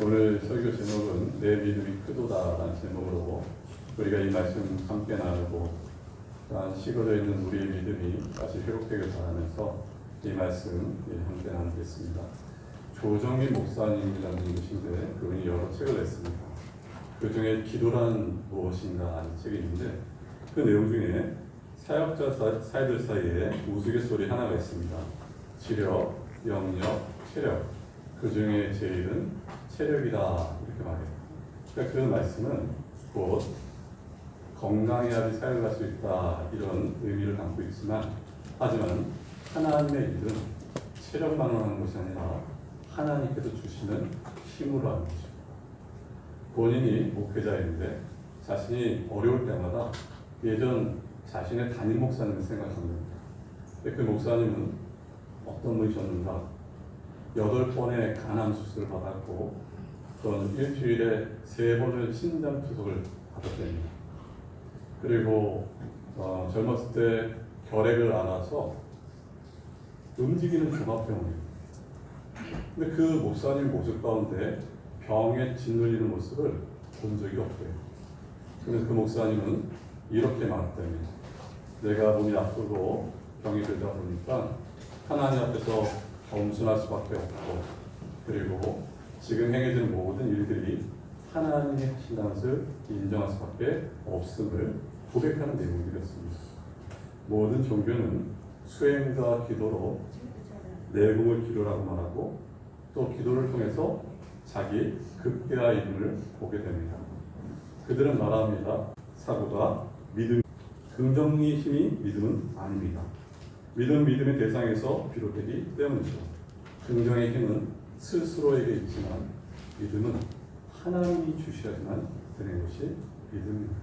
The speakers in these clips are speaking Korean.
오늘 설교 제목은 내 믿음이 크도다라는 제목으로 우리가 이 말씀 함께 나누고 또한 식어져 있는 우리의 믿음이 다시 회복되길 바라면서 이 말씀 함께 나누겠습니다. 조정민 목사님이라는 분이신데 그분이 여러 책을 냈습니다. 그 중에 기도란 무엇인가 하는 책이 있는데 그 내용 중에 사역자 사이들 사이에 우스갯소리 하나가 있습니다. 지력, 영역, 체력, 그 중에 제일은 체력이다 이렇게 말해요. 그러니까 그 말씀은 곧 건강해야지 사역을 할 수 있다 이런 의미를 담고 있지만 하지만 하나님의 일은 체력만으로 하는 것이 아니라 하나님께서 주시는 힘으로 하는 것이죠. 본인이 목회자인데 자신이 어려울 때마다 예전 자신의 담임 목사님을 생각합니다. 근데 그 목사님은 어떤 분이셨는가? 8번의 간암 수술을 받았고 또는 일주일에 3번을 신장 투석을 받았답니다. 그리고 젊었을 때 결핵을 앓아서 움직이는 종합병원이에요. 근데 그 목사님 모습 가운데 병에 짓눌리는 모습을 본 적이 없대요. 그래서 그 목사님은 이렇게 말했답니다. 내가 몸이 아프고 병이 들다 보니까 하나님 앞에서 겸손할 수밖에 없고 그리고 지금 행해지는 모든 일들이 하나님이 하신다는 것을 인정할 수밖에 없음을 고백하는 내용이었습니다. 모든 종교는 수행과 기도로 내공을 기도라고 말하고 또 기도를 통해서 자기 극대화임을 보게 됩니다. 그들은 말합니다. 사고가 믿음, 긍정의 힘이 믿음은 아닙니다. 믿음은 믿음의 대상에서 비롯되기 때문이죠. 긍정의 힘은 스스로에게 있지만 믿음은 하나님이 주셔야만 되는 것이 믿음입니다.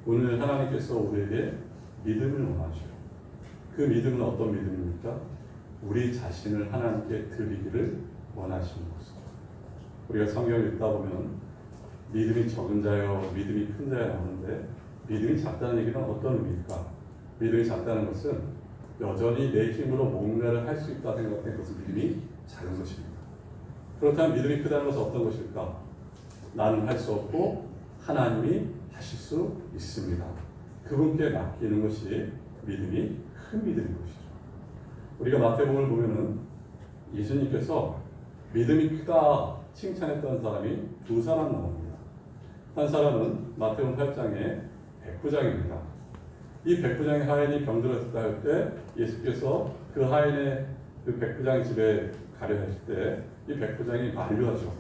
오늘 하나님께서 우리에게 믿음을 원하셔요. 그 믿음은 어떤 믿음입니까? 우리 자신을 하나님께 드리기를 원하시는 것이죠. 우리가 성경을 읽다 보면 믿음이 적은 자요, 믿음이 큰 자요 나오는데 믿음이 작다는 얘기는 어떤 의미일까? 믿음이 작다는 것은 여전히 내 힘으로 뭔가를 할 수 있다 생각된 것은 믿음이 작은 것입니다. 그렇다면 믿음이 크다는 것은 어떤 것일까? 나는 할 수 없고 하나님이 하실 수 있습니다. 그분께 맡기는 것이 믿음이 큰 믿음인 것이죠. 우리가 마태복음을 보면은 예수님께서 믿음이 크다 칭찬했던 사람이 두 사람 나옵니다. 한 사람은 마태복음 8장의 백부장입니다. 이 백부장의 하인이 병들었다 할 때 예수께서 그 하인의 그 백부장 집에 가려 하실 때 이 백부장이 만류하죠.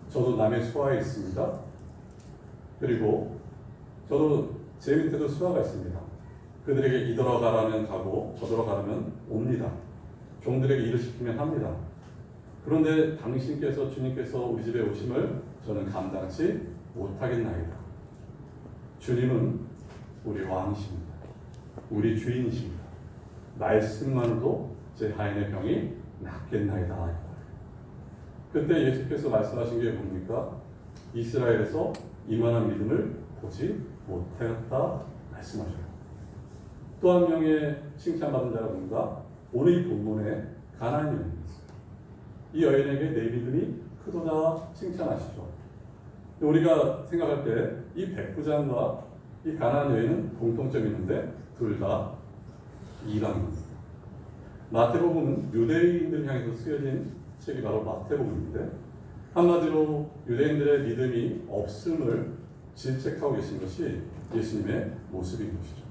저도 남의 수하에 있습니다. 그리고 저도 제 밑에도 수하가 있습니다. 그들에게 이더러 가라면 가고 저더러 가라면 옵니다. 종들에게 일을 시키면 합니다. 그런데 당신께서 주님께서 우리 집에 오심을 저는 감당치 못하겠나이다. 주님은 우리 왕이십니다. 우리 주인이십니다. 말씀만으로도 제 하인의 병이 낫겠나이다. 그때 예수께서 말씀하신 게 뭡니까? 이스라엘에서 이만한 믿음을 보지 못하였다 말씀하셔요. 또 한 명의 칭찬받은 자가 누군가? 오늘 이 본문에 가나안 여인이었어요. 이 여인에게 내 믿음이 크도다 칭찬하시죠. 우리가 생각할 때 이 백부장과 이 가나안 여인은 공통점이 있는데 둘 다 이방인입니다. 마태복음은 유대인들을 향해서 쓰여진 책이 바로 마태복음인데 한마디로 유대인들의 믿음이 없음을 질책하고 계신 것이 예수님의 모습인 것이죠.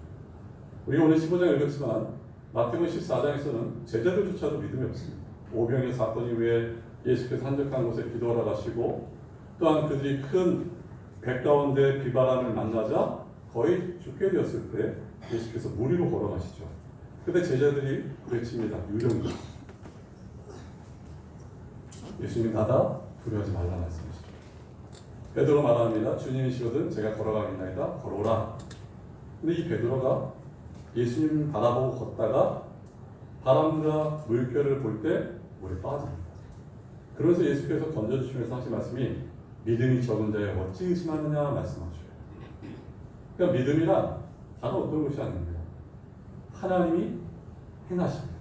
우리가 오늘 15장 읽었지만 마태복음 14장에서는 제자들조차도 믿음이 없습니다. 오병이어 사건 이후에 예수께서 한적한 곳에 기도하러 가시고 또한 그들이 큰 배 가운데 비바람을 만나자 거의 죽게 되었을 때 예수께서 물 위로 걸어가시죠. 그때 제자들이 외칩니다. 유령이다. 예수님 나다 두려워하지 말라 말씀하시죠. 베드로 말합니다. 주님이시거든 제가 걸어가겠나이다. 걸어오라. 근데 이 베드로가 예수님 바라보고 걷다가 바람과 물결을 볼 때 물에 빠집니다. 그러면서 예수께서 던져주시면서 하신 말씀이 믿음이 적은 자여 어찌 의심하느냐 말씀하셔요. 그러니까 믿음이란 다른 어떤 것이 아닙니다. 하나님이 행하십니다.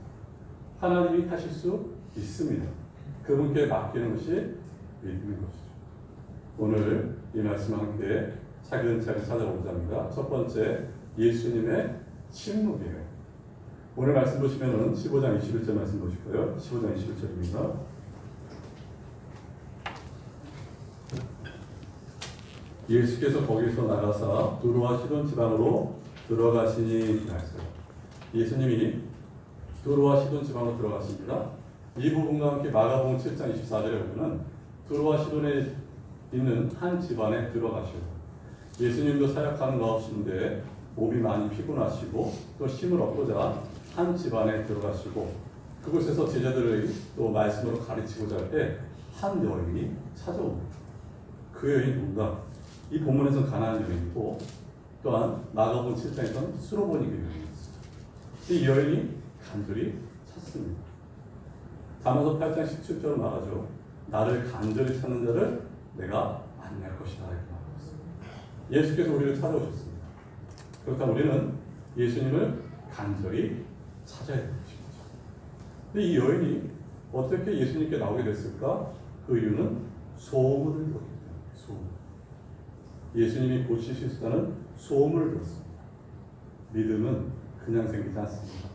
하나님이 하실 수 있습니다. 그분께 맡기는 것이 믿음인 것이죠. 오늘 이 말씀 함께 차근차근 찾아보고자 합니다. 첫 번째, 예수님의 침묵이에요. 오늘 말씀 보시면은 15장 21절 말씀 보실 거예요. 15장 21절입니다. 예수께서 거기서 나가사 두로와 시돈 지방으로 들어가시니 하였어요. 예수님이 두로와 시돈 지방으로 들어가십니다. 이 부분과 함께 마가복음 7장 24절에 보면 두로와 시돈에 있는 한 집안에 들어가시고, 예수님도 사역하는 가운데 몸이 많이 피곤하시고 또 힘을 얻고자 한 집안에 들어가시고, 그곳에서 제자들을 또 말씀으로 가르치고자 할 때 한 여인이 찾아옵니다. 그 여인이 누군가? 이 본문에서는 가나안 여인이고, 또한 마가복음 7장에서는 수로보니게 여인이었습니다. 이 여인이 간절히 찾습니다. 잠언서 8장 17절로 말하죠. 나를 간절히 찾는 자를 내가 만날 것이다, 이렇게 말하고 있습니다. 예수께서 우리를 찾아오셨습니다. 그렇다면 우리는 예수님을 간절히 찾아야 되는 것입니다. 근데 이 여인이 어떻게 예수님께 나오게 됐을까? 그 이유는 소문을 들었기 때문에. 소문. 예수님이 고치시다는 소문을 들었습니다. 믿음은 그냥 생기지 않습니다.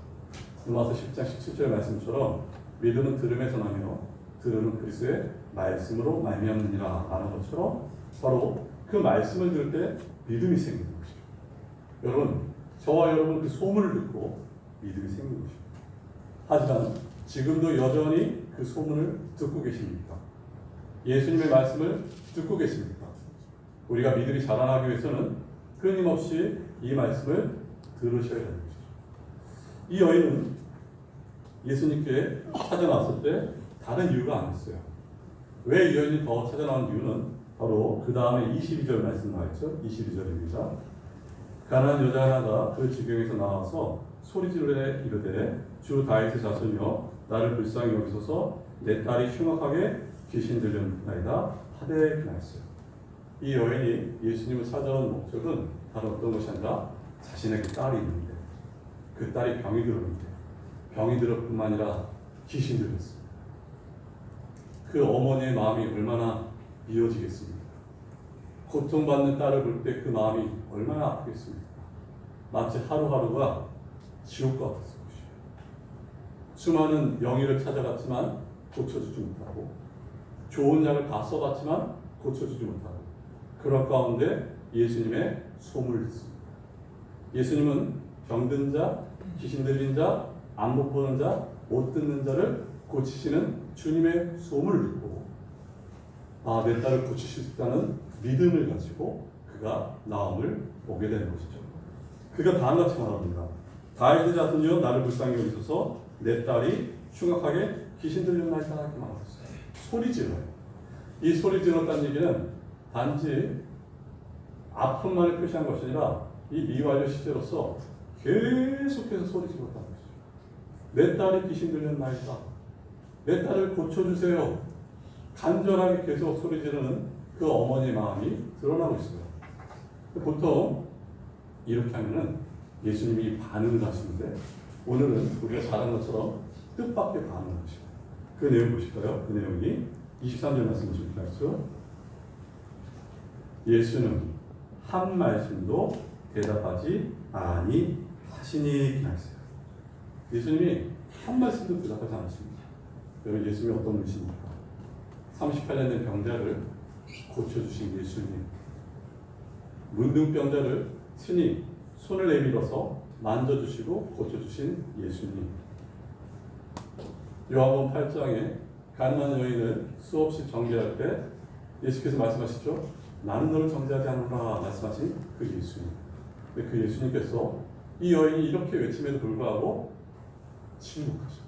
로마서 10장 17절 말씀처럼 믿음은 들음에서 나며 들음은 그리스도의 말씀으로 말미암느니라 라는 것처럼 바로 그 말씀을 들을 때 믿음이 생기는 것이죠. 여러분, 저와 여러분 그 소문을 듣고 믿음이 생기는 것입니다. 하지만 지금도 여전히 그 소문을 듣고 계십니까? 예수님의 말씀을 듣고 계십니까? 우리가 믿음이 자라나기 위해서는 끊임없이 이 말씀을 들으셔야 되는 것이죠. 이 여인은 예수님께 찾아나왔을 때 다른 이유가 아니었어요. 왜 이 여인이 더 찾아나온 이유는 바로 그 다음에 22절 말씀 나왔죠. 22절입니다. 가난한 여자 하나가 그 지경에서 나와서 소리지르되 이르되 주 다윗의 자손이여 나를 불쌍히 여기소서 내 딸이 흉악하게 귀신 들렸나이다 하되 그날했어요. 이 여인이 예수님을 찾아온 목적은 다른 어떤 것이 아니라 자신에게 딸이 있는데 그 딸이 병이 들었는데 병이 들을 뿐만 아니라 귀신 들렸습니다. 그 어머니의 마음이 얼마나 미어지겠습니까? 고통받는 딸을 볼 때 그 마음이 얼마나 아프겠습니까? 마치 하루하루가 지옥 같았을 것이에요. 수많은 명의를 찾아갔지만 고쳐주지 못하고 좋은 약을 다 써봤지만 고쳐주지 못하고 그럴 가운데 예수님의 소문을 듣습니다. 예수님은 병든 자, 귀신 들린 자, 안 못 보는 자, 못 듣는 자를 고치시는 주님의 소문을 듣고 내 딸을 고치실 수 있다는 믿음을 가지고 그가 나음을 보게 되는 것이죠. 그가 다음같이 말합니다. 다윗의 자손이여 나를 불쌍히 여기소서 내 딸이 흉악하게 귀신 들렸나이다 이렇게 말했어요. 소리 질러요. 이 소리 질렀다는 얘기는 단지 아픔만을 표시한 것이 아니라 이 미완료 시제로서 계속해서 소리 질렀다는 것이죠. 내 딸이 귀신 들렸나이다. 내 딸을 고쳐주세요. 간절하게 계속 소리 지르는 그 어머니의 마음이 드러나고 있어요. 보통 이렇게 하면은 예수님이 반응을 하시는데 오늘은 우리가 잘한 것처럼 뜻밖의 반응을 하시고 그 내용 보실까요? 그 내용이 23절 말씀 보실까요? 예수는 한 말씀도 대답하지 아니하시니 하셨어요. 예수님이 한 말씀도 대답하지 않으십니다. 여러분, 예수님이 어떤 분이십니까? 38년 된 병자를 고쳐주신 예수님, 문둥병자를 친히 손을 내밀어서 만져주시고 고쳐주신 예수님, 요한복음 8장에 가늠한 여인을 수없이 정죄할 때 예수께서 말씀하시죠. 나는 너를 정죄하지 않노라 말씀하신 그 예수님. 근데 그 예수님께서 이 여인이 이렇게 외침에도 불구하고 침묵하십니다.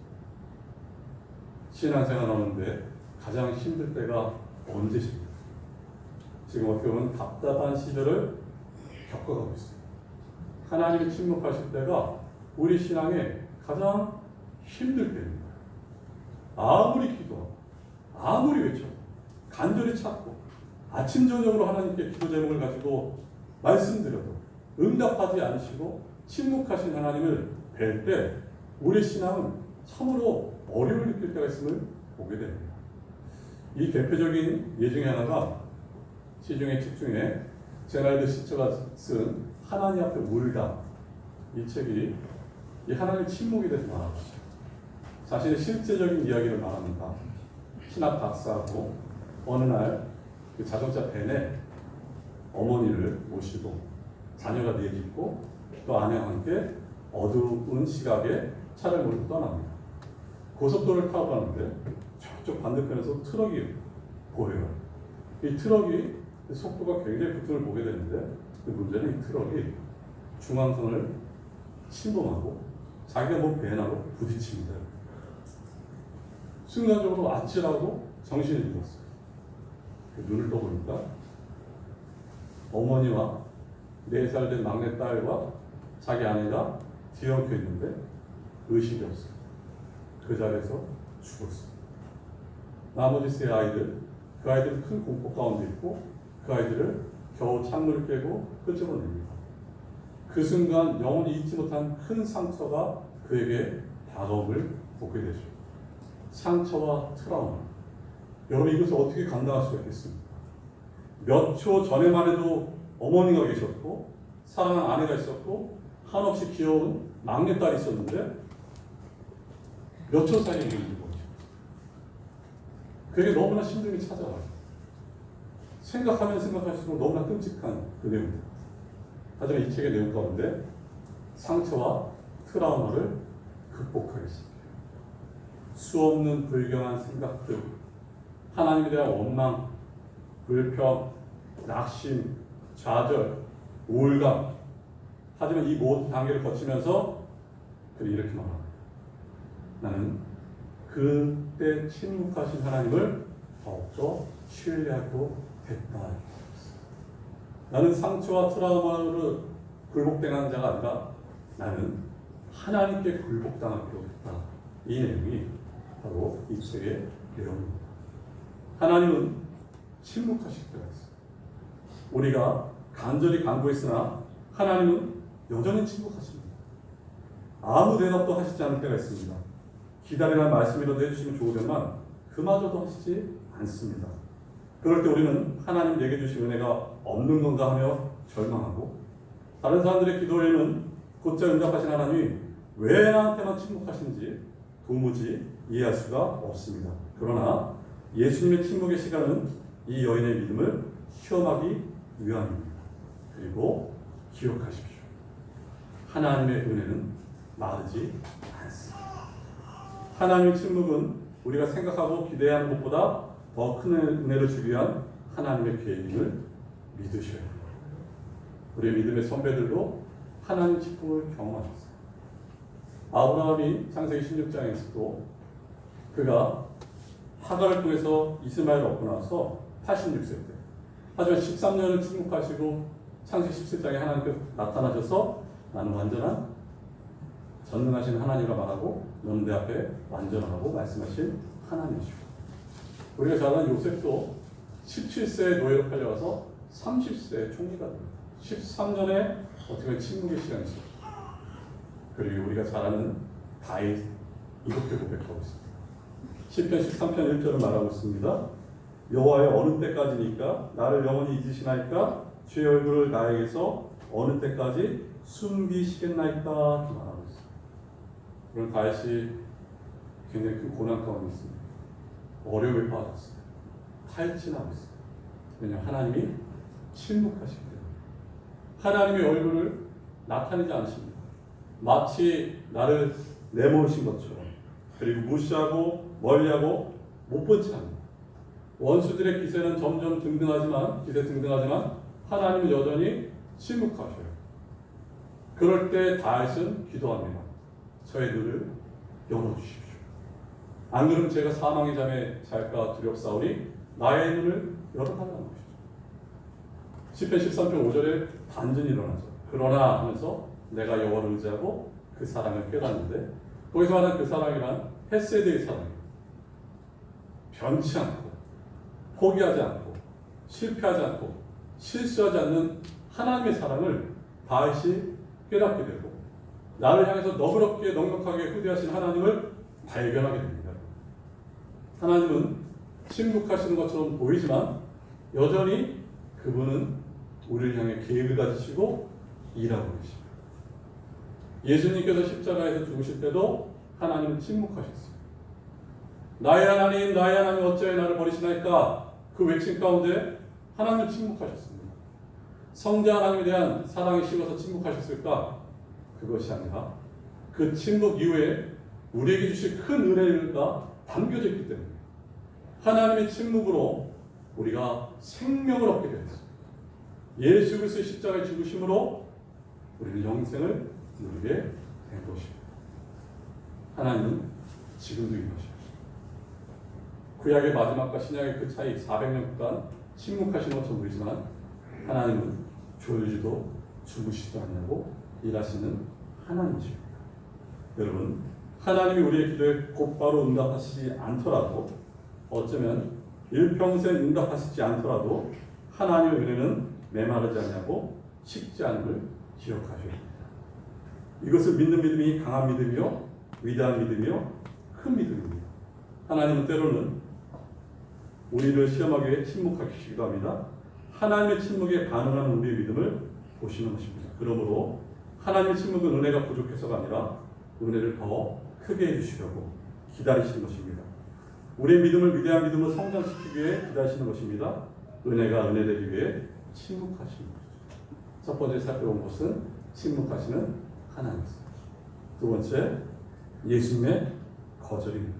신앙생활 하는데 가장 힘들 때가 언제십니까? 지금 어떻게 보면 답답한 시절을 겪어가고 있어요. 하나님이 침묵하실 때가 우리 신앙에 가장 힘들 때입니다. 아무리 기도하고 아무리 외쳐도 간절히 찾고 아침 저녁으로 하나님께 기도 제목을 가지고 말씀드려도 응답하지 않으시고 침묵하신 하나님을 뵐 때 우리 신앙은 참으로 어려움을 느낄 때가 있음을 보게 됩니다. 이 대표적인 예 중에 하나가 시중의 책 중에 제랄드 시처가 쓴 하나님 앞에 울다. 이 책이 이 하나님의 침묵에 대해서 말하고 있어요. 자신의 실제적인 이야기를 말합니다. 신학 박사하고 어느 날 그 자동차 밴에 어머니를 모시고 자녀가 넷 있고 또 아내와 함께 어두운 시각에 차를 몰고 떠납니다. 고속도로를 타고 가는데 저쪽 반대편에서 트럭이 보여요. 이 트럭이 속도가 굉장히 붙은 걸 보게 되는데 그 문제는 이 트럭이 중앙선을 침범하고 자기가 뭐 밴하고 부딪힙니다. 순간적으로 아찔하고 정신이 들었어요. 눈을 떠보니까 어머니와 4살 된 막내딸과 자기 아내가 뒤엉켜 있는데 의식이 없어요. 그 자리에서 죽었어요. 나머지 3 아이들, 그 아이들은 큰 공포 가운데 있고 그 아이들을 겨우 창문을 깨고 끄집어냅니다. 그 순간 영원히 잊지 못한 큰 상처가 그에게 다가옴을 보게 되죠. 상처와 트라우마. 여러분 이것을 어떻게 감당할 수가 있겠습니까? 몇 초 전에만 해도 어머니가 계셨고 사랑하는 아내가 있었고 한없이 귀여운 막내딸이 있었는데 몇 초 사이에 이루어진 거죠. 그게 너무나 심정이 찾아와요. 생각하면 생각할수록 너무나 끔찍한 그 내용입니다. 하지만 이 책의 내용 가운데 상처와 트라우마를 극복하겠습니다. 수없는 불경한 생각들, 하나님에 대한 원망, 불평, 낙심, 좌절, 우울감. 하지만 이 모든 단계를 거치면서 그들이 이렇게 말합니다. 나는 그때 침묵하신 하나님을 더욱더 신뢰하고 됐다. 나는 상처와 트라우마로 굴복당한 자가 아니라 나는 하나님께 굴복당하기로 했다. 이 내용이 바로 이 책의 내용입니다. 하나님은 침묵하실 때가 있어요. 우리가 간절히 간구했으나 하나님은 여전히 침묵하십니다. 아무 대답도 하시지 않을 때가 있습니다. 기다리라는 말씀이라도 해주시면 좋으련만 그마저도 하시지 않습니다. 그럴 때 우리는 하나님 내게 주신 은혜가 없는 건가 하며 절망하고 다른 사람들의 기도에는 곧잘 응답하신 하나님이 왜 나한테만 침묵하신지 도무지 이해할 수가 없습니다. 그러나 예수님의 침묵의 시간은 이 여인의 믿음을 시험하기 위함입니다. 그리고 기억하십시오. 하나님의 은혜는 마르지 않습니다. 하나님의 침묵은 우리가 생각하고 기대하는 것보다 더 큰 은혜를 주기 위한 하나님의 계획임을 믿으셔야 합니다. 우리의 믿음의 선배들도 하나님의 침묵을 경험하셨어요. 아브라함이 창세기 16장에서도 그가 하갈을 통해서 이스마엘을 얻고 나서 86세 때 하지만 13년을 침묵하시고 창세기 17장에 하나님께서 나타나셔서 나는 완전한 전능하신 하나님이라 말하고 너는 내 앞에 완전하고 말씀하신 하나님이시고 우리가 잘 아는 요셉도 17세에 노예로 팔려와서 30세에 총리가 됩니다. 13년의 어떻게 보면 침묵의 시간이 있어요. 그리고 우리가 잘 아는 다윗 이렇게 고백하고 있습니다. 시편 13편 1절을 말하고 있습니다. 여호와여 어느 때까지니까 나를 영원히 잊으시나이까 주의 얼굴을 나에게서 어느 때까지 숨기시겠나이까 이렇게 말하고 있습니다. 그런 다윗이 굉장히 큰 고난 가운데 있습니다. 어려움에 빠졌어요. 탈진하고 있어요. 왜냐하면 하나님이 침묵하시기 때문에 하나님의 얼굴을 나타내지 않으십니다. 마치 나를 내모르신 것처럼 그리고 무시하고 멀리하고 못 본 채 합니다. 원수들의 기세는 점점 등등하지만 하나님은 여전히 침묵하셔요. 그럴 때 다윗은 기도합니다. 저의 눈을 열어주십시오. 안 그러면 제가 사망의 잠에 잘까 두렵사오니 나의 눈을 열어달라는 것이죠. 시편 13편 5절에 단전이 일어나죠. 그러나 하면서 내가 여호와를 의지하고 그 사랑을 깨닫는데 거기서 말하는 그 사랑이란 헤세드의 사랑이에요. 변치 않고 포기하지 않고 실패하지 않고 실수하지 않는 하나님의 사랑을 다윗이 깨닫게 되고 나를 향해서 너그럽게 넉넉하게 후대하신 하나님을 발견하게 됩니다. 하나님은 침묵하시는 것처럼 보이지만 여전히 그분은 우리를 향해 계획을 가지시고 일하고 계십니다. 예수님께서 십자가에서 죽으실 때도 하나님은 침묵하셨어요. 나의 하나님, 나의 하나님 어찌하여 나를 버리시나이까? 그 외침 가운데 하나님은 침묵하셨습니다. 성자 하나님에 대한 사랑이 식어서 침묵하셨을까? 그것이 아니라 그 침묵 이후에 우리에게 주실 큰 은혜가 담겨져 있기 때문에 하나님의 침묵으로 우리가 생명을 얻게 되었습니다. 예수 그리스도의 십자가의 죽으심으로 우리는 영생을 누리게 된 것입니다. 하나님은 지금도 임하십니다. 구약의 마지막과 신약의 그 차이 400년간 침묵하시는 것처럼 보이지만 하나님은 졸지도 주무시지도 않냐고 일하시는 하나님이십니다. 여러분, 하나님이 우리의 기도에 곧바로 응답하시지 않더라도 어쩌면 일평생 응답하시지 않더라도 하나님의 은혜는 메마르지 않냐고 식지 않음을 기억하셔야 됩니다. 이것을 믿는 믿음이 강한 믿음이요, 위대한 믿음이요, 큰 믿음입니다. 하나님은 때로는 우리를 시험하기 위해 침묵하시기도 합니다. 하나님의 침묵에 반응하는 우리의 믿음을 보시는 것입니다. 그러므로 하나님의 침묵은 은혜가 부족해서가 아니라 은혜를 더 크게 해주시려고 기다리시는 것입니다. 우리의 믿음을 위대한 믿음으로 성장시키기 위해 기다리시는 것입니다. 은혜가 은혜되기 위해 침묵하시는 것이죠. 첫 번째 살펴본 것은 침묵하시는 하나님입니다. 두 번째, 예수님의 거절입니다.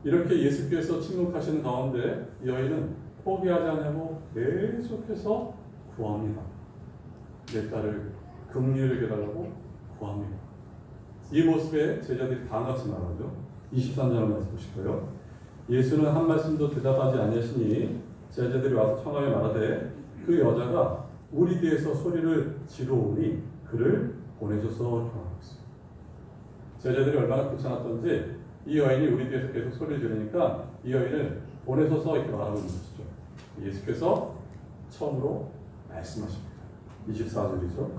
이렇게 예수께서 침묵하시는 가운데 이 여인은 포기하지 않냐고 계속해서 구합니다. 내 딸을 긍휼히 여겨달라고 구합니다. 이 모습에 제자들이 다 같이 말하죠. 23절 말씀 보실까요? 예수는 한 말씀도 대답하지 아니하시니 제자들이 와서 청하여 말하되 그 여자가 우리 뒤에서 소리를 지르오니 그를 보내줘서 경하고 있습니다. 제자들이 얼마나 귀찮았던지 이 여인이 우리 뒤에서 계속 소리를 지르니까 이 여인을 보내줘서 이렇게 말하고 있는 것이죠. 예수께서 처음으로 말씀하십니다. 24절이죠.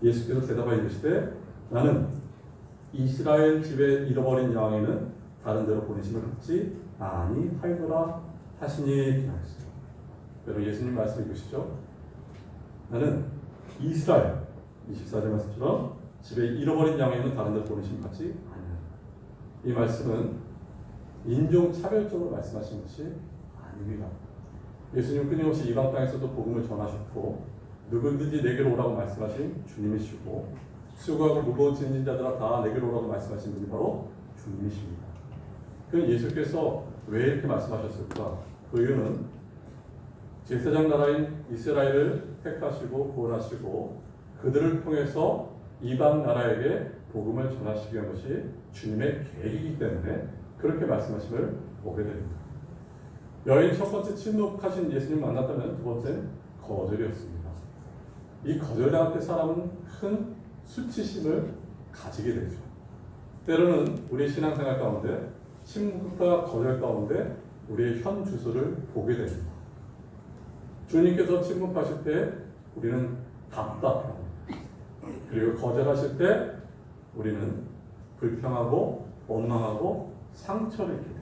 예수께서 대답하여 이르시되 나는 이스라엘 집에 잃어버린 양에는 다른 데로 보내심을 받지 아니하리라 하시니 기하였어요. 여러분, 예수님 말씀 이것이죠. 나는 이스라엘 24절 말씀처럼 집에 잃어버린 양에는 다른 데로 보내심을 받지 아니하리라. 이 말씀은 인종차별적으로 말씀하신 것이 아닙니다. 예수님 끊임없이 이방 땅에서도 복음을 전하셨고 누구든지 내게로 오라고 말씀하신 주님이시고 수고하고 무거운 짐진 자들아 다 내게로 오라고 말씀하신 분이 바로 주님이십니다. 그럼 예수께서 왜 이렇게 말씀하셨을까? 그 이유는 제사장 나라인 이스라엘을 택하시고 구원하시고 그들을 통해서 이방 나라에게 복음을 전하시기 위한 것이 주님의 계획이기 때문에 그렇게 말씀하심을 보게 됩니다. 여인 첫 번째 침묵하신 예수님 만났다면 두 번째는 거절이었습니다. 이 거절당할 때 사람은 큰 수치심을 가지게 되죠. 때로는 우리의 신앙생활 가운데 침묵과 거절 가운데 우리의 현 주소를 보게 됩니다. 주님께서 침묵하실 때 우리는 답답합니다. 그리고 거절하실 때 우리는 불평하고 원망하고 상처를 입게 돼요.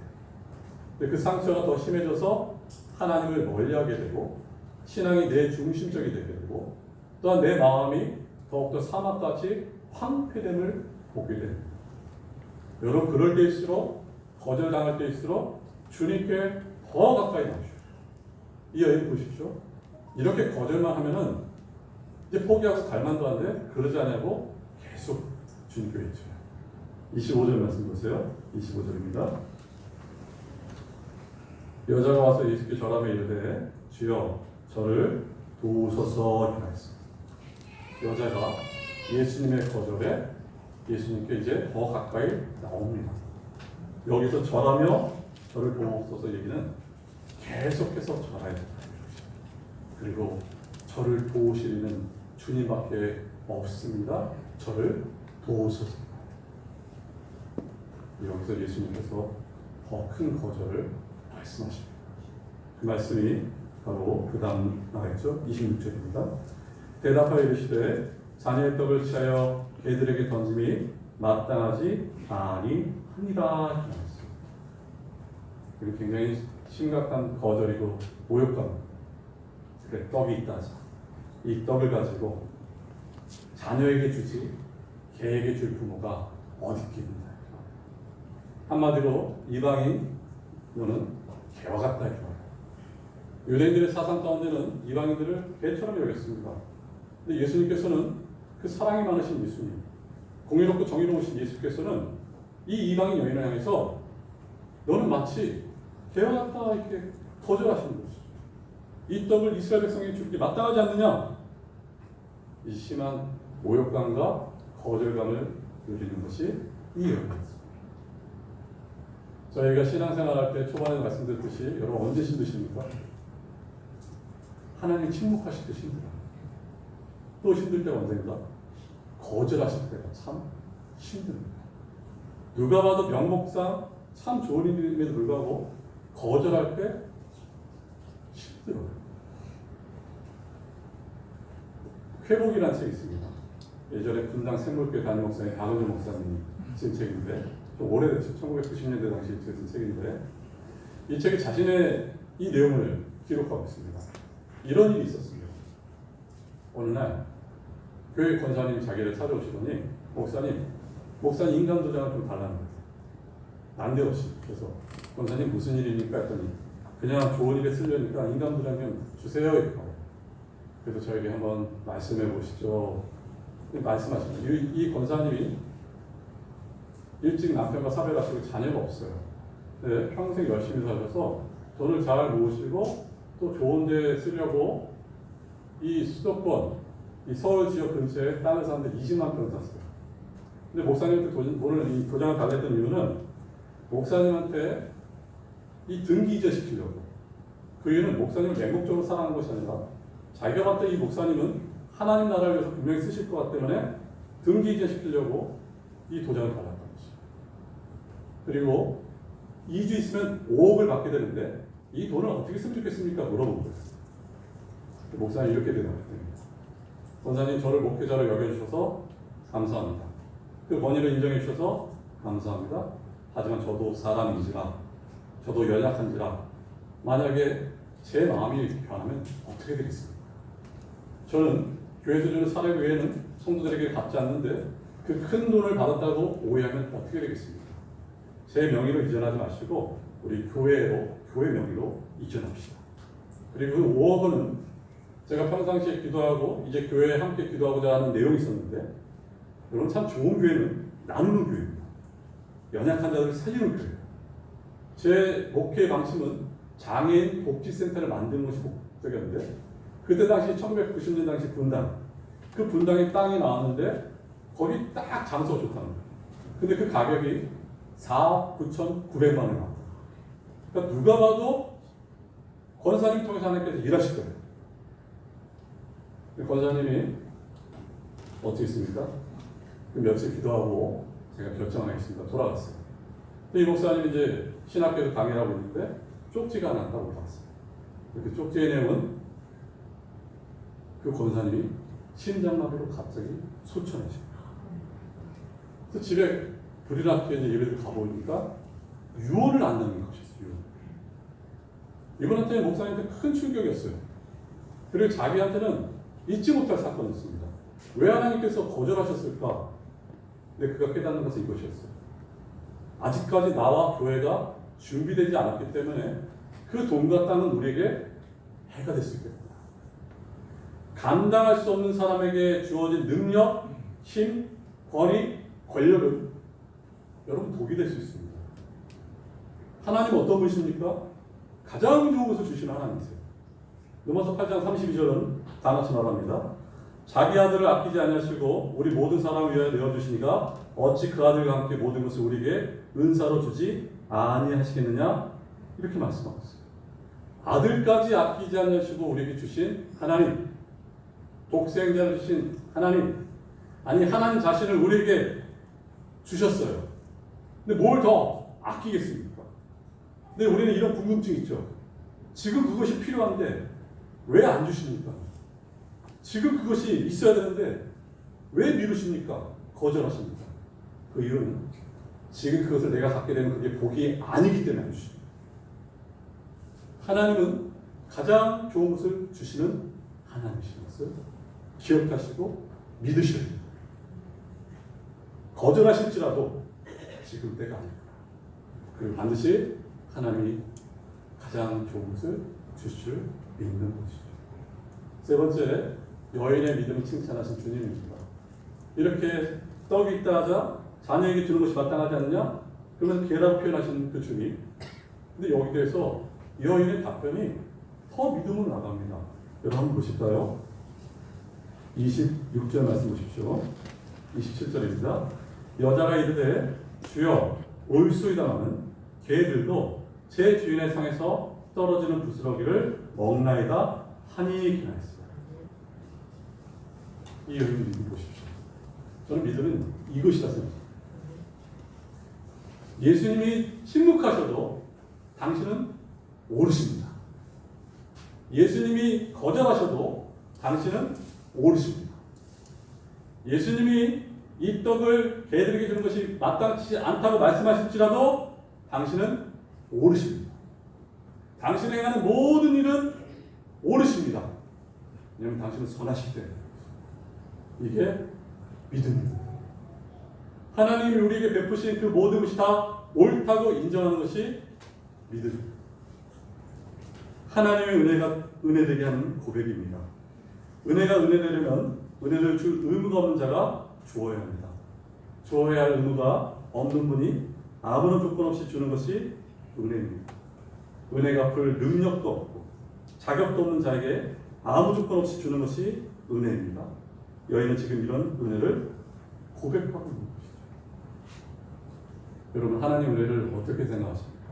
근데 그 상처가 더 심해져서 하나님을 멀리하게 되고 신앙이 내 중심적이 되게 되고 또한 내 마음이 더욱더 사막같이 황폐됨을 보게 됩니다. 여러분, 그럴 때일수록 거절당할 때일수록 주님께 더 가까이 나오십시오. 이 여인 보십시오. 이렇게 거절만 하면은 이제 포기하고 갈만도 한데 그러지 않냐고 계속 주님께 외쳐요. 25절 말씀 보세요. 25절입니다. 여자가 와서 예수께 절하며 이르되 주여 저를 도우소서 하였습니다. 여자가 예수님의 거절에 예수님께 이제 더 가까이 나옵니다. 여기서 절하며 저를 도우소서 얘기는 계속해서 절해야 된다. 그리고 저를 도우시는 주님밖에 없습니다. 저를 도우소서. 여기서 예수님께서 더 큰 거절을 말씀하십니다. 그 말씀이 바로 그 다음 나가있죠. 26절입니다. 대답하여 이르시되 자녀의 떡을 취하여 개들에게 던짐이 마땅하지 아니하니라. 그리고 굉장히 심각한 거절이고 모욕감. 그래, 떡이 있다 하자. 이 떡을 가지고 자녀에게 주지 개에게 줄 부모가 어디 있겠느냐. 한마디로 이방인은 개와 같다 이거예요. 유대인들의 사상 가운데는 이방인들을 개처럼 여겼습니다. 근데 예수님께서는 그 사랑이 많으신 예수님, 공의롭고 정의로우신 예수께서는 이 이방인 여인을 향해서 너는 마치 개와 같다 이렇게 거절하시는 것이죠. 이 떡을 이스라엘 백성에게 주기 마땅하지 않느냐. 이 심한 모욕감과 거절감을 누리는 것이 이 여인이었습니다. 저희가 신앙생활할 때 초반에 말씀드렸듯이 여러분 언제 힘드십니까? 하나님 침묵하실 때 힘들어요. 또 힘들 때가 언젠가? 거절하실 때가 참 힘듭니다. 누가 봐도 명목상 참 좋은 일임에도 불구하고 거절할 때 힘들어요. 회복이라는 책이 있습니다. 예전에 분당 샘물교회 담임 목사님 박은주 목사님이 쓴 책인데 좀 오래됐죠. 1990년대 당시에 쓴 책인데 이 책이 자신의 이 내용을 기록하고 있습니다. 이런 일이 있었습니다. 어느 날 교회 권사님이 자기를 찾아오시더니 목사님 인감 도장을 좀 달라는 거예요. 난데없이. 그래서 권사님 무슨 일입니까? 했더니 그냥 좋은 일에 쓰려니까 인감 도장 좀 주세요. 이렇게. 그래서 저에게 한번 말씀해 보시죠. 말씀하십니다. 이 권사님이 일찍 남편과 사별하시고 자녀가 없어요. 네, 평생 열심히 살아서 돈을 잘 모으시고 또 좋은 데 쓰려고 이 수도권, 이 서울 지역 근처에 땅을 샀는데 20만 평을 샀어요. 근데 목사님한테 이 도장을 달랬던 이유는 목사님한테 이 등기 이전 시키려고. 그 이유는 목사님을 맹목적으로 사랑하는 것이 아니라 자기가 봤던 이 목사님은 하나님 나라를 위해서 분명히 쓰실 것 같기 때문에 등기 이전 시키려고 이 도장을 달았던 것이죠. 그리고 2주 있으면 5억을 받게 되는데 이 돈을 어떻게 쓰면 좋겠습니까? 물어본 거예요. 목사님이 이렇게 대답했답니다. 권사님 저를 목회자로 여겨주셔서 감사합니다. 그 권위를 인정해 주셔서 감사합니다. 하지만 저도 사람인지라 저도 연약한지라 만약에 제 마음이 변하면 어떻게 되겠습니까? 저는 교회에서 주는 사례 외에는 성도들에게 갚지 않는데 그 큰 돈을 받았다고 오해하면 어떻게 되겠습니까? 제 명의로 이전하지 마시고 우리 교회 명의로 이전합시다. 그리고 그 5억 원은 제가 평상시에 기도하고 이제 교회에 함께 기도하고자 하는 내용이 있었는데 여러분 참 좋은 교회는 나누는 교회입니다. 연약한 자들을 살리는 교회예요. 제 목회 방침은 장애인 복지센터를 만드는 것이 목적이었는데 그때 당시 1990년 당시 분당 그 분당에 땅이 나왔는데 거기 딱 장소가 좋다는 거예요. 근데 그 가격이 4억 9,900만 원이 나왔다. 그러니까 누가 봐도 권사님 통해서 하나님께서 일하실 거예요. 권사님이 어떻게 했습니까? 그 며칠 기도하고 제가 결정을 하겠습니다. 돌아갔어요. 이 목사님이 이제 신학교에서 강의를 하고 있는데 쪽지가 났다고 봤어요. 그 쪽지의 내용은 그 권사님이 심장마비로 갑자기 소천하십니다. 그래서 집에 불이 났게 이제 예배를 가보니까 유언을 안 남긴 것이었어요. 이분한테는 목사님한테 큰 충격이었어요. 그리고 자기한테는 잊지 못할 사건이었습니다. 왜 하나님께서 거절하셨을까? 근데 그가 깨닫는 것은 이것이었어요. 아직까지 나와 교회가 준비되지 않았기 때문에 그 돈과 땅은 우리에게 해가 될 수 있겠구나. 감당할 수 없는 사람에게 주어진 능력, 힘, 권위, 권력은 여러분 독이 될 수 있습니다. 하나님 어떤 분이십니까? 가장 좋은 것을 주시는 하나님이세요. 로마서 8장 32절은 다 같이 말합니다. 자기 아들을 아끼지 아니하시고 우리 모든 사람을 위하여 내어주시니가 어찌 그 아들과 함께 모든 것을 우리에게 은사로 주지 아니하시겠느냐? 이렇게 말씀하고 있어요. 아들까지 아끼지 아니하시고 우리에게 주신 하나님, 독생자를 주신 하나님, 아니 하나님 자신을 우리에게 주셨어요. 근데 뭘 더 아끼겠습니까? 근데 우리는 이런 궁금증이 있죠. 지금 그것이 필요한데 왜 안 주십니까? 지금 그것이 있어야 되는데 왜 미루십니까? 거절하십니까? 그 이유는 지금 그것을 내가 갖게 되면 그게 복이 아니기 때문에 안 주십니다. 하나님은 가장 좋은 것을 주시는 하나님이신 것을 기억하시고 믿으셔야 됩니다. 거절하실지라도 지금 때가 아닙니다. 그리고 반드시 하나님이 가장 좋은 것을 주실 줄 믿는 것이죠. 세 번째, 여인의 믿음을 칭찬하신 주님입니다. 이렇게 떡이 있다 하자 자녀에게 주는 것이 마땅하지 않느냐? 그러면 개라고 표현하신 그 주님. 근데 여기 대해서 여인의 답변이 더 믿음으로 나갑니다. 여러분 보실까요? 26절 말씀 보십시오. 27절입니다. 여자가 이르되 주여 올소이다마는 개들도 제 주인의 상에서 떨어지는 부스러기를 먹나이다 하니 기나했어요. 이 여인 믿음 보십시오. 저는 믿음은 이것이다 생각합니다. 예수님이 침묵하셔도 당신은 오르십니다. 예수님이 거절하셔도 당신은 오르십니다. 예수님이 이 떡을 개들에게 주는 것이 마땅치 않다고 말씀하실지라도 당신은 오르십니다. 당신이 행하는 모든 일은 오르십니다. 왜냐하면 당신은 선하시기 때문에. 이게 믿음입니다. 하나님이 우리에게 베푸신 그 모든 것이 다 옳다고 인정하는 것이 믿음입니다. 하나님의 은혜 되게 하는 고백입니다. 은혜가 은혜 되려면 은혜를 줄 의무가 없는 자가 주어야 합니다. 주어야 할 의무가 없는 분이 아무런 조건 없이 주는 것이 은혜입니다. 은혜가 갚을 능력도 없고 자격도 없는 자에게 아무 조건 없이 주는 것이 은혜입니다. 여인은 지금 이런 은혜를 고백하고 있는 것이죠. 여러분, 하나님 은혜를 어떻게 생각하십니까?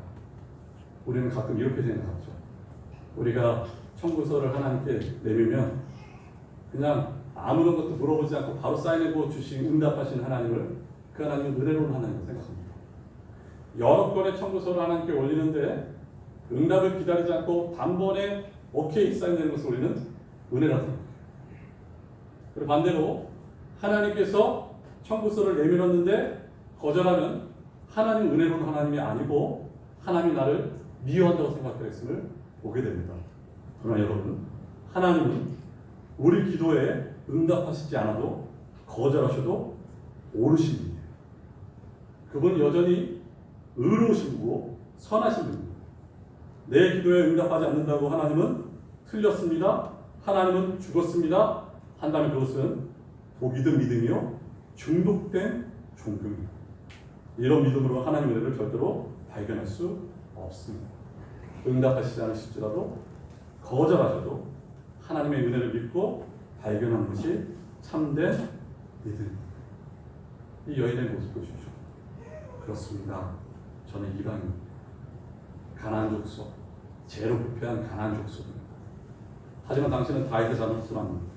우리는 가끔 이렇게 생각하죠. 우리가 청구서를 하나님께 내밀면 그냥 아무런 것도 물어보지 않고 바로 사인해고 주신 응답하신 하나님을 그 하나님은 은혜로운 하나님으로 생각합니다. 여러 건의 청구서를 하나님께 올리는데 응답을 기다리지 않고 단번에 오케이 사인되는 것을 우리는 은혜라고 생각합니다. 그리고 반대로 하나님께서 청구서를 내밀었는데 거절하면 하나님 은혜로운 하나님이 아니고 하나님이 나를 미워한다고 생각했음을 보게 됩니다. 그러나 여러분, 하나님은 우리 기도에 응답하시지 않아도 거절하셔도 오르신 분이에요. 그분은 여전히 의로우신 분이고 선하신 분입니다. 내 기도에 응답하지 않는다고 하나님은 틀렸습니다. 하나님은 죽었습니다. 한다면 그것은 믿은 믿음이요 중독된 종교입니다. 이런 믿음으로 하나님의 은혜를 절대로 발견할 수 없습니다. 응답하시지 않으실지라도 거절하셔도 하나님의 은혜를 믿고 발견하는 것이 참된 믿음. 이 여인의 모습 보십시오. 그렇습니다. 저는 이방인입니다. 가나안 족속, 죄로 부패한 가나안 족속입니다. 하지만 당신은 다윗의 자손입니다.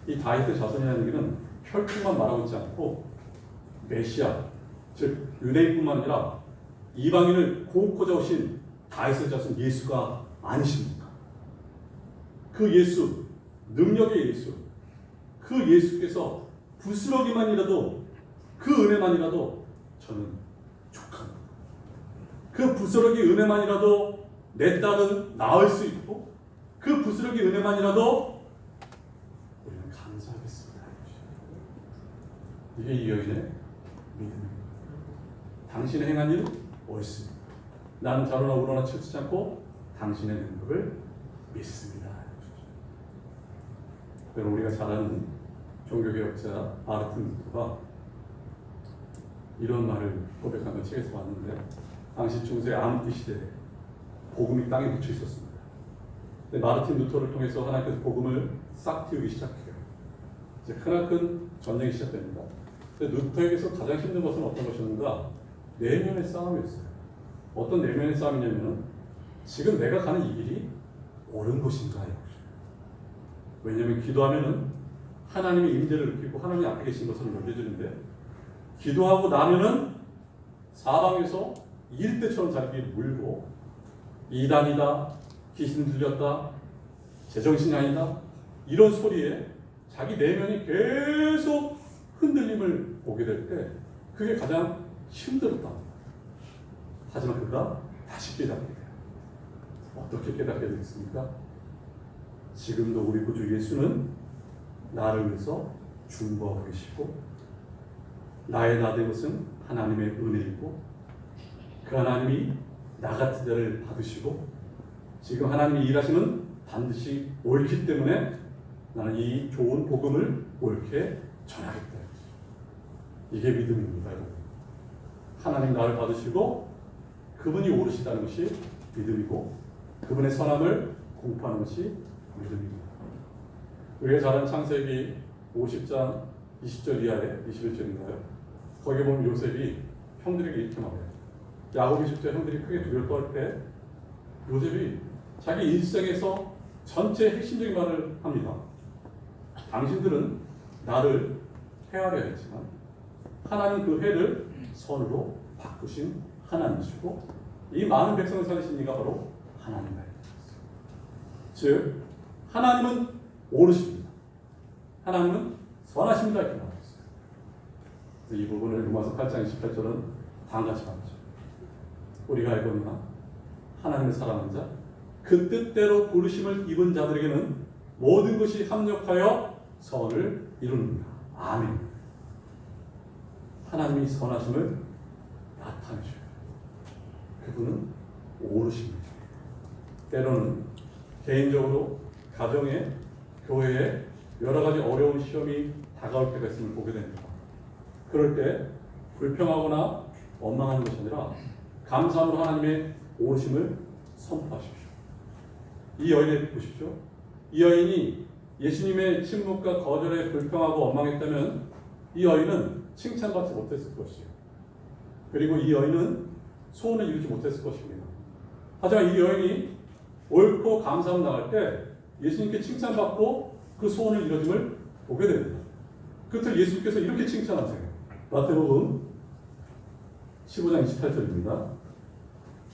이 다윗의 자손이라는 얘기는 혈통만 말하고 있지 않고 메시아, 즉 유대인뿐만 아니라 이방인을 고고자 오신 다윗의 자손 예수가 아니십니까? 그 예수, 능력의 예수, 그 예수께서 부스러기만이라도 그 은혜만이라도 저는 족합니다. 그 부스러기 은혜만이라도 내 딸은 낳을 수 있고 그 부스러기 은혜만이라도 우리는 감사하겠습니다. 이게 이 여인의 믿음입니다. 당신의 행한 일은 옳습니다. 나는 자로나 우로나 치우치지 않고 당신의 능력을 믿습니다. 여러분, 우리가 잘 아는 종교개혁자 마르틴 루터가 이런 말을 고백한 걸 책에서 봤는데, 당시 중세 암흑기 시대에 복음이 땅에 묻혀 있었습니다. 근데 마르틴 루터를 통해서 하나님께서 복음을 싹 틔우기 시작해요. 이제 크나큰 전쟁이 시작됩니다. 근데 루터에게서 가장 힘든 것은 어떤 것이었는가? 내면의 싸움이었어요. 어떤 내면의 싸움이냐면, 지금 내가 가는 이 길이 옳은 것인가요? 왜냐하면 기도하면은 하나님의 임재를 느끼고 하나님 앞에 계신 것을 여겨지는데, 기도하고 나면은 사방에서 일대처럼 자기를 물고 이단이다, 귀신 들렸다, 제정신이 아니다, 이런 소리에 자기 내면이 계속 흔들림을 보게 될 때 그게 가장 힘들었다. 하지만 그가 다시 깨닫게 돼요. 어떻게 깨닫게 되겠습니까? 지금도 우리 구주 예수는 나를 위해서 중보하고 계시고 나의 나된 것은 하나님의 은혜이고 그 하나님이 나 같은 자를 받으시고 지금 하나님이 일하시는 반드시 옳기 때문에 나는 이 좋은 복음을 옳게 전하겠다. 이게 믿음입니다. 하나님 나를 받으시고 그분이 오르시다는 것이 믿음이고 그분의 선함을 공포하는 것이 믿음입니다. 우리가 잘 아는 창세기 50장 20절 이하에 21절인가요? 거기 보면 요셉이 형들에게 이렇게 말해요. 야곱이 직접 형들이 크게 두려울 떨 때 요셉이 자기 일생에서 전체 핵심적인 말을 합니다. 당신들은 나를 해하려 했지만 하나님 그 해를 선으로 바꾸신 하나님이시고 이 많은 백성을 살리신 이가 바로 하나님이다. 즉 하나님은 오르십니다. 하나님은 선하십니다. 이렇게 말했어요. 이 부분을 로마서 8장 28절은 다음같이 말하죠. 우리가 알거니와 하나님을 사랑하는 자, 그 뜻대로 부르심을 입은 자들에게는 모든 것이 합력하여 선을 이루는다. 아멘. 하나님이 선하심을 나타내셔요. 그분은 오르십니다. 때로는 개인적으로 가정에 교회에 여러 가지 어려운 시험이 다가올 때가 있음을 보게 됩니다. 그럴 때 불평하거나 원망하는 것이 아니라 감사함으로 하나님의 오르심을 선포하십시오. 이 여인을 보십시오. 이 여인이 예수님의 침묵과 거절에 불평하고 원망했다면 이 여인은 칭찬받지 못했을 것이에요. 그리고 이 여인은 소원을 이루지 못했을 것입니다. 하지만 이 여인이 옳고 감사함 나갈 때 예수님께 칭찬받고 그 소원을 이루어짐을 보게 됩니다. 그때 예수님께서 이렇게 칭찬하세요. 마태복음 15장 28절입니다.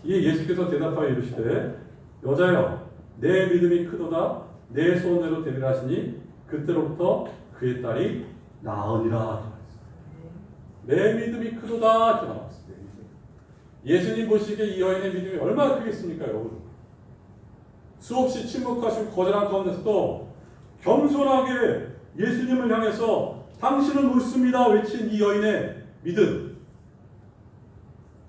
이에 예수께서 대답하여 이르시되 여자여 내 믿음이 크도다 내 소원대로 되리라 하시니 그때로부터 그의 딸이 나으니라. 내 믿음이 크도다 이렇게 나왔습니다. 예수님 보시기에 이 여인의 믿음이 얼마나 크겠습니까, 여러분? 수없이 침묵하시고 거절한 가운데서도 겸손하게 예수님을 향해서 당신은 옳습니다 외친 이 여인의 믿음.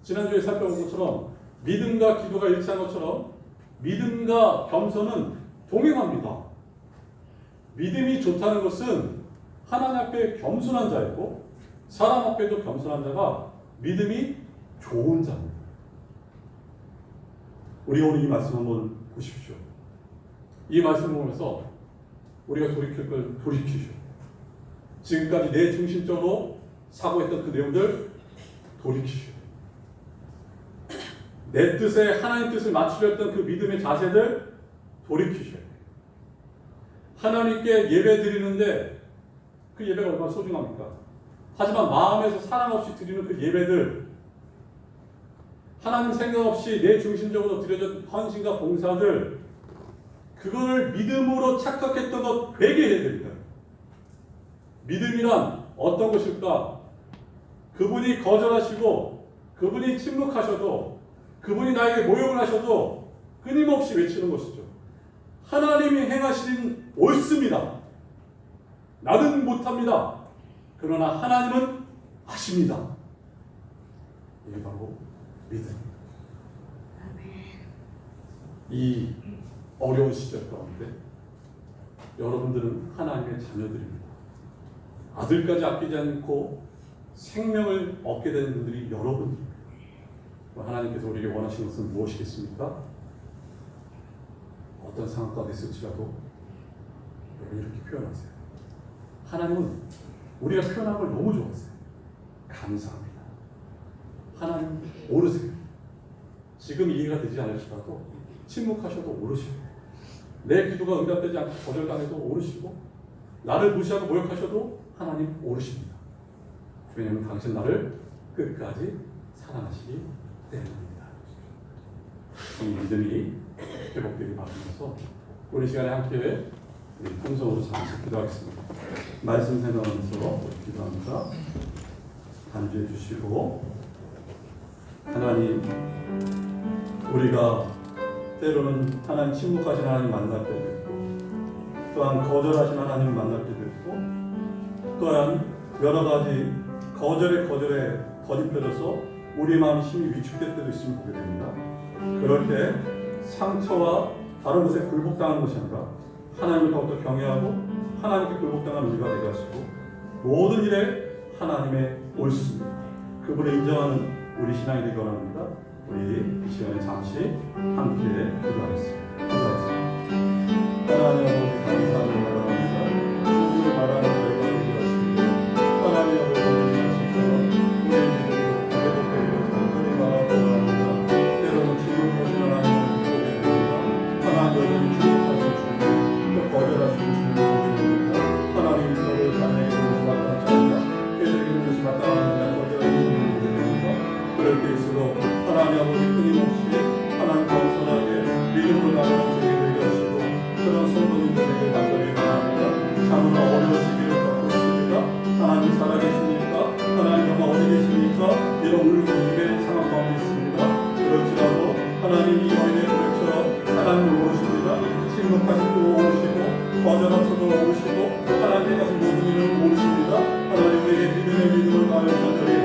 지난주에 살펴본 것처럼 믿음과 기도가 일치한 것처럼 믿음과 겸손은 동행합니다. 믿음이 좋다는 것은 하나님 앞에 겸손한 자이고 사람 앞에도 겸손한 자가 믿음이 좋은 자입니다. 우리 오늘 이 말씀 한번 보십시오. 이 말씀을 보면서 우리가 돌이킬 걸 돌이키시오. 지금까지 내 중심적으로 사고했던 그 내용들 돌이키시오. 내 뜻에 하나님 뜻을 맞추려 했던 그 믿음의 자세들 돌이키셔야 돼요. 하나님께 예배 드리는데 그 예배가 얼마나 소중합니까? 하지만 마음에서 사랑 없이 드리는 그 예배들, 하나님 생각 없이 내 중심적으로 드려진 헌신과 봉사들, 그걸 믿음으로 착각했던 것 회개해야 됩니다. 믿음이란 어떤 것일까? 그분이 거절하시고 그분이 침묵하셔도 그분이 나에게 모욕을 하셔도 끊임없이 외치는 것이죠. 하나님이 행하시는 옳습니다. 나는 못합니다. 그러나 하나님은 하십니다. 이게 바로 믿음입니다. 이 어려운 시절 가운데 여러분들은 하나님의 자녀들입니다. 아들까지 아끼지 않고 생명을 얻게 되는 분들이 여러분입니다. 하나님께서 우리에게 원하시는 것은 무엇이겠습니까? 어떤 상황 가운데 있을지라도 이렇게 표현하세요. 하나님은 우리가 표현한 걸 너무 좋았어요. 감사합니다. 하나님 오르세요. 지금 이해가 되지 않을지라도 침묵하셔도 오르시고 내 기도가 응답되지 않고 거절당해도 오르시고 나를 무시하고 모욕하셔도 하나님 오르십니다. 왜냐하면 당신 나를 끝까지 사랑하시기 때문입니다. 이 믿음이 회복되길 바라면서 우리 시간에 함께 통성으로 잠시 기도하겠습니다. 말씀 생각하면서 기도합니다. 간주해 주시고 하나님, 우리가 때로는 하나님 침묵하신 하나님 만날 때도 있고, 또한 거절하신 하나님 만날 때도 있고, 또한 여러 가지 거절에 더딥혀져서 우리 마음이 심히 위축될 때도 있으면 보게 됩니다. 그럴 때 상처와 다른 것에 굴복당하는 것이 아니라 하나님을 더욱더 경외하고 하나님께 굴복당하는 우리가 되게 하시고, 모든 일에 하나님의 옳습니다, 그분을 인정하는 우리 신앙이 되기 원합니다. 우리 이 시간에 잠시 함께 기도하겠습니다. 하나님 아버지 감사합니다. 주님을 바라는 저희가 되었습니다. 하나님 아버지 우리의 믿음이 회복되기를 간절히 바라고 합니다. 때로는 지금까지 하나님을 보게 됩니다. 하나님 여전히 주목하신 주님, 또 거절하시는 주님을 보게 됩니다. 하나님 저를 자녀에게 있는 것이 마땅하지 않나, 계획에 있는 것이 마땅하지 않나 거절하시는 주님을 보게 됩니다. 그럴 때일수록 하나님 아버지 끊임없이 하나님 겸손하게 믿음으로 나가는 저에게 되게 하시고, 그런 성도님들 되길 간절히 바랍니다. 참으로 어려운 시기를 겪고 있습니다. 하나님 살아계십니까? 하나님 정말 어디 계십니까? 이런 울부짖게 상황 가운데 있습니다. 그렇지라도 하나님 이 어린의 그릇처럼 하나님을 모르십니다. 침묵하실 도 모르시고 거절하셔도 모르시고 하나님의 가신 모든 일을 모르십니다. 하나님 우리에게 믿음을 다하여 간절히